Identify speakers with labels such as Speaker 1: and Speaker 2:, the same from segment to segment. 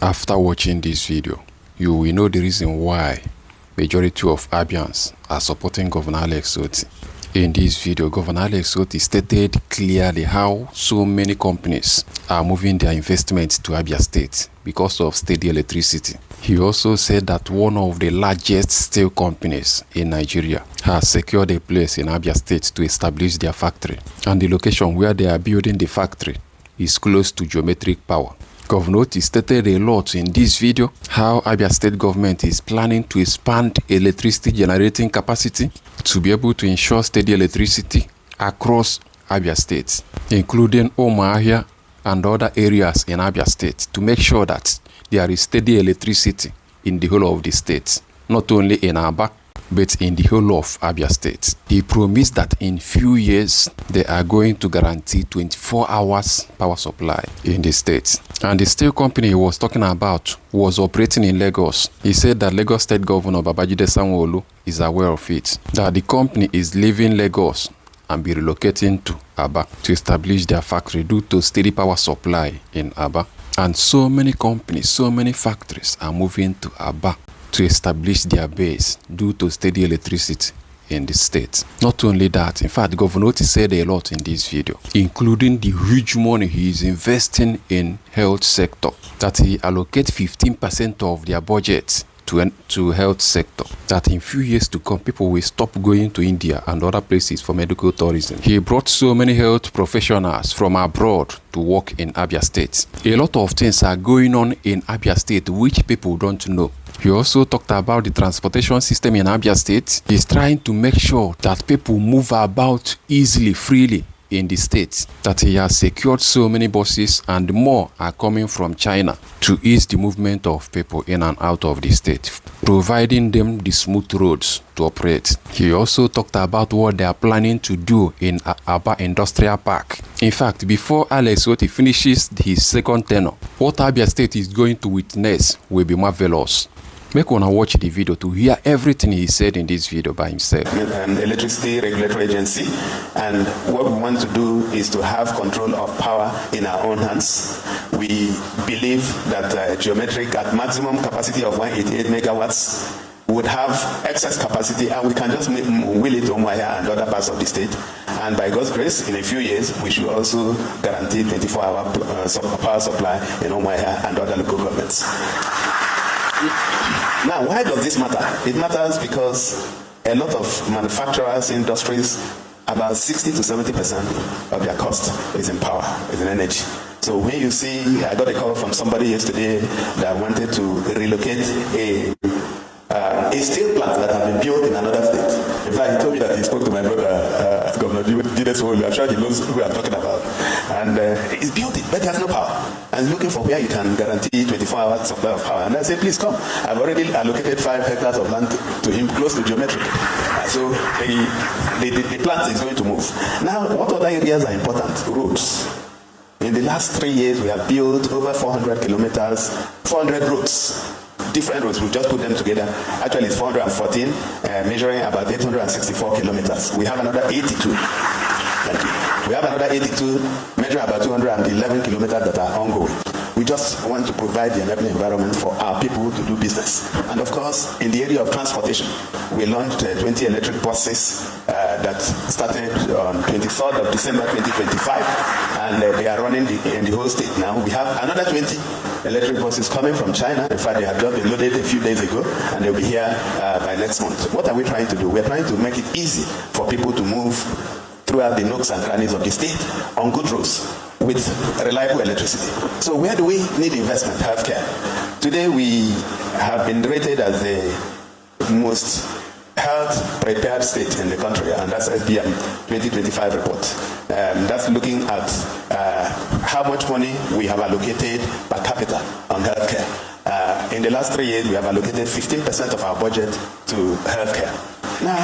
Speaker 1: After watching this video, you will know the reason why majority of Abians are supporting Governor Alex Otti. In this video, Governor Alex Otti stated clearly how so many companies are moving their investments to Abia State because of steady electricity. He also said that one of the largest steel companies in Nigeria has secured a place in Abia State to establish their factory, and the location where they are building the factory is close to geometric power. Governor Otti stated a lot in this video how Abia State government is planning to expand electricity generating capacity to be able to ensure steady electricity across Abia State, including Umuahia and other areas in Abia State, to make sure that there is steady electricity in the whole of the state, not only in Aba, but in the whole of Abia State. He promised that in few years, they are going to guarantee 24 hours power supply in the state. And the steel company he was talking about was operating in Lagos. He said that Lagos State Governor Babajide Sanwo-Olu is aware of it, that the company is leaving Lagos and be relocating to Aba to establish their factory due to steady power supply in Aba. And so many companies, so many factories are moving to Aba to establish their base due to steady electricity in the state. Not only that, in fact, Governor Otti said a lot in this video, including the huge money he is investing in health sector, that he allocates 15% of their budget to health sector, that in few years to come, people will stop going to India and other places for medical tourism. He brought so many health professionals from abroad to work in Abia State. A lot of things are going on in Abia State which people don't know. He also talked about the transportation system in Abia State. He's trying to make sure that people move about easily, freely in the state, that he has secured so many buses and more are coming from China to ease the movement of people in and out of the state, providing them the smooth roads to operate. He also talked about what they are planning to do in Aba Industrial Park. In fact, before Alex Otti finishes his second tenure, what Abia State is going to witness will be marvelous. Make one watch the video to hear everything he said in this video by himself.
Speaker 2: An electricity regulatory agency, and what we want to do is to have control of power in our own hands. We believe that geometric at maximum capacity of 188 megawatts would have excess capacity, and we can just wheel it to Umuahia and other parts of the state. And by God's grace, in a few years, we should also guarantee 24-hour power supply in Umuahia and other local governments. Now, why does this matter? It matters because a lot of manufacturers, industries, about 60 to 70% of their cost is in power, is in energy. So when you see, I got a call from somebody yesterday that wanted to relocate a steel plant that had been built in another state. In fact, he told me that he spoke to my brother, Governor Dides. I'm sure he knows who I'm talking about. And he's built it, but he has no power. And he's looking for where you can guarantee 24 hours supply of power. And I said, please come. I've already allocated 5 hectares of land to him close to geometric. So the plant is going to move. Now, what other areas are important? Roads. In the last 3 years, we have built over 400 kilometers, 400 roads. Different roads, we just put them together. Actually, it's 414, measuring about 864 kilometers. We have another 82. Thank you. We have another 82, measuring about 211 kilometers that are ongoing. We just want to provide the enabling environment for our people to do business. And of course, in the area of transportation, we launched 20 electric buses that started on 23rd of December 2025, and they are running in the whole state now. We have another 20 electric buses coming from China. In fact, they have just been loaded a few days ago, and they'll be here by next month. What are we trying to do? We're trying to make it easy for people to move throughout the nooks and crannies of the state on good roads with reliable electricity. So where do we need investment? Healthcare. Today we have been rated as the most health prepared state in the country, and that's SBM 2025 report. That's looking at how much money we have allocated per capita on healthcare. In the last 3 years, we have allocated 15% of our budget to healthcare. Now,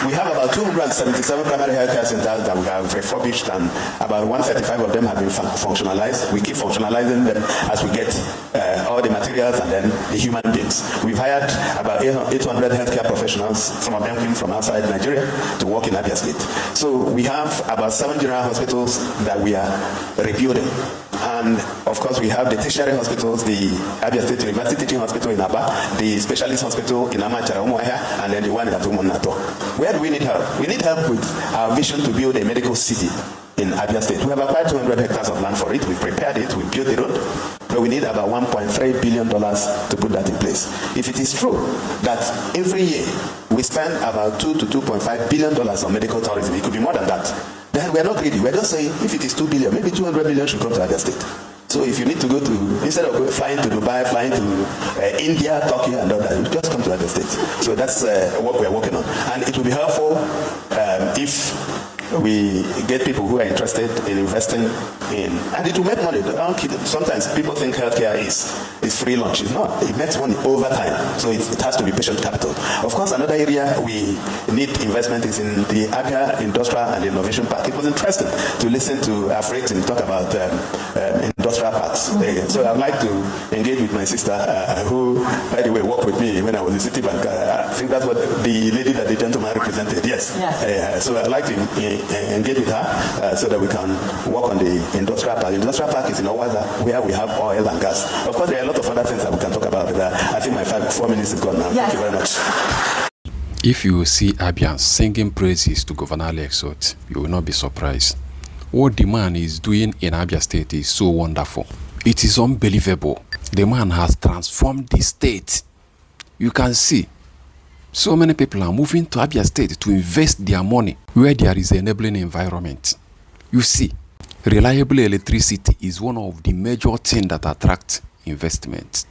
Speaker 2: we have about 277 primary healthcare centers that we have refurbished, and about 135 of them have been functionalized. We keep functionalizing them as we get all the materials and then the human beings. We've hired about 800 healthcare professionals. Some of them came from outside Nigeria to work in Abia State. So we have about 7 general hospitals that we are rebuilding. And Of course, we have the tertiary hospitals, the Abia State University Teaching Hospital in Aba, the Specialist Hospital in Amachara, Umuahia, and then the one in Atumonato. Where do we need help? We need help with our vision to build a medical city in Abia State. We have acquired 200 hectares of land for it. We prepared it. We built the road. But we need about $1.3 billion to put that in place. If it is true that every year we spend about $2 to $2.5 billion on medical tourism, it could be more than that. Then we're not greedy. We're just saying if it is $2 billion, maybe $200 million should come to Abia State. So if you need to go to, instead of flying to Dubai, flying to India, Turkey, and all that, you just come to Abia State. So that's what we're working on. And it will be helpful if we get people who are interested in investing in, and it will make money. Sometimes people think healthcare is free lunch. It's not. It makes money over time. So it has to be patient capital. Of course, another area we need investment is in the Abia Industrial and Innovation Park. It was interesting to listen to Afrexim talk about industrial parks. So I'd like to engage with my sister, who, by the way, worked with me when I was in Citibank. I think that's what the lady that the gentleman represented. Yes. So I'd like to engage with her so that we can work on the industrial park. The industrial park is in Owaza, where we have oil and gas. Of course, there are a lot of other things that we can talk about, but I think my 4 minutes is gone now. Yes. Thank you very much.
Speaker 1: If you see Abians singing praises to Governor Alex Otti, you will not be surprised. What the man is doing in Abia State is so wonderful. It is unbelievable. The man has transformed the state. You can see so many people are moving to Abia State to invest their money where there is an enabling environment. You see, reliable electricity is one of the major things that attract investment.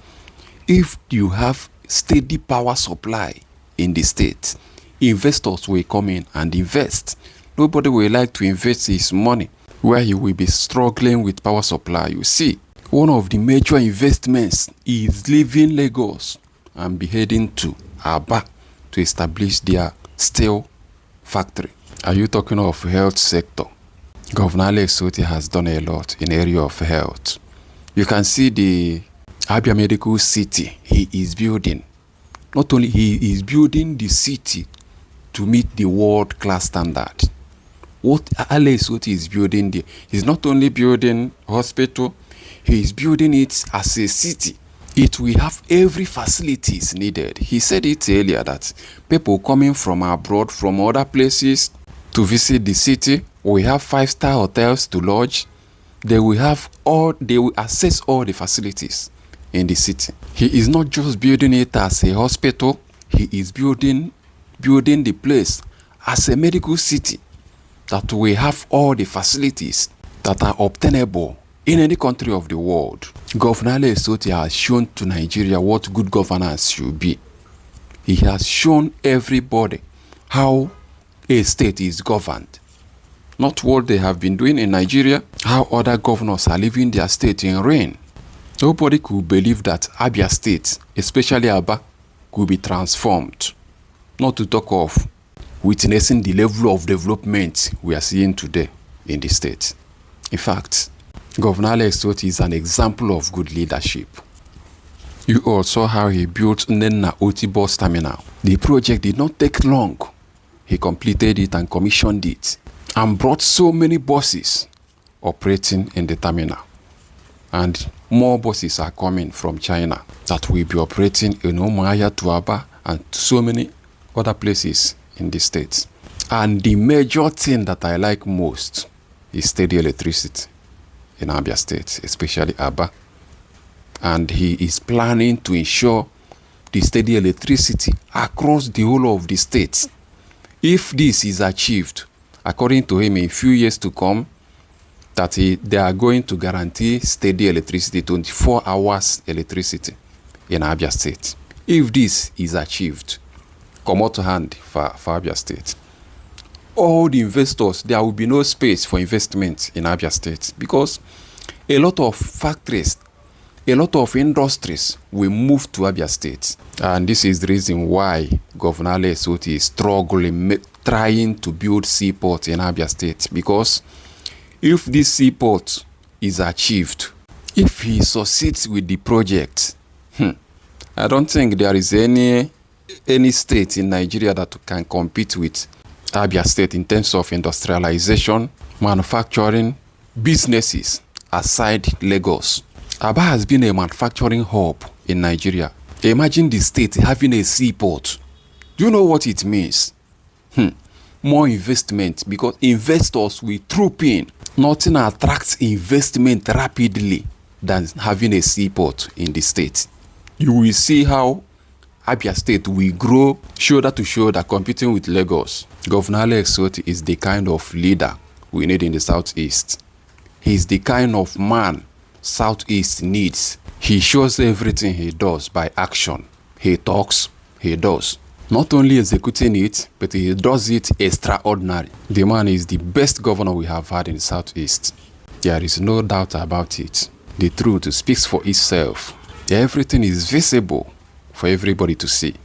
Speaker 1: If you have steady power supply in the state, investors will come in and invest. Nobody will like to invest his money where he will be struggling with power supply. You see, one of the major investments is leaving Lagos and be heading to Aba to establish their steel factory. Are you talking of health sector? Governor Alex Otti has done a lot in area of health. You can see the Abia Medical City he is building. Not only he is building the city to meet the world-class standard. What Alex Otti is building there, he's not only building hospital, he is building it as a city. It will have every facilities needed. He said it earlier that people coming from abroad, from other places to visit the city, we have 5-star hotels to lodge. They will access all the facilities in the city. He is not just building it as a hospital, he is building the place as a medical city that will have all the facilities that are obtainable in any country of the world. Governor Alex Otti has shown to Nigeria what good governance should be. He has shown everybody how a state is governed. Not what they have been doing in Nigeria, how other governors are leaving their state in reign. Nobody could believe that Abia State, especially Aba, could be transformed. Not to talk of witnessing the level of development we are seeing today in the state. In fact, Governor Alex Otti is an example of good leadership. You all saw how he built Nnenna Otti bus terminal. The project did not take long. He completed it and commissioned it and brought so many buses operating in the terminal. And more buses are coming from China that will be operating in Umuahia to Aba and so many other places in the state. And the major thing that I like most is steady electricity in Abia State, especially Aba. And he is planning to ensure the steady electricity across the whole of the state. If this is achieved, according to him, in a few years to come, that they are going to guarantee steady electricity, 24 hours electricity in Abia State. If this is achieved, come out to hand for Abia State. All the investors, there will be no space for investment in Abia State because a lot of factories, a lot of industries will move to Abia State. And this is the reason why Governor Alex Otti is struggling, trying to build seaport in Abia State. Because if this seaport is achieved, if he succeeds with the project, I don't think there is any state in Nigeria that can compete with Abia State in terms of industrialization, manufacturing, businesses aside Lagos. Aba has been a manufacturing hub in Nigeria. Imagine the state having a seaport. Do you know what it means? More investment, because investors will troop in. Nothing attracts investment rapidly than having a seaport in the state. You will see how Abia State will grow shoulder to shoulder competing with Lagos. Governor Alex Otti is the kind of leader we need in the Southeast. He's the kind of man Southeast needs. He shows everything he does by action. He talks, he does. Not only executing it, but he does it extraordinary. The man is the best governor we have had in the Southeast. There is no doubt about it. The truth speaks for itself. Everything is visible for everybody to see.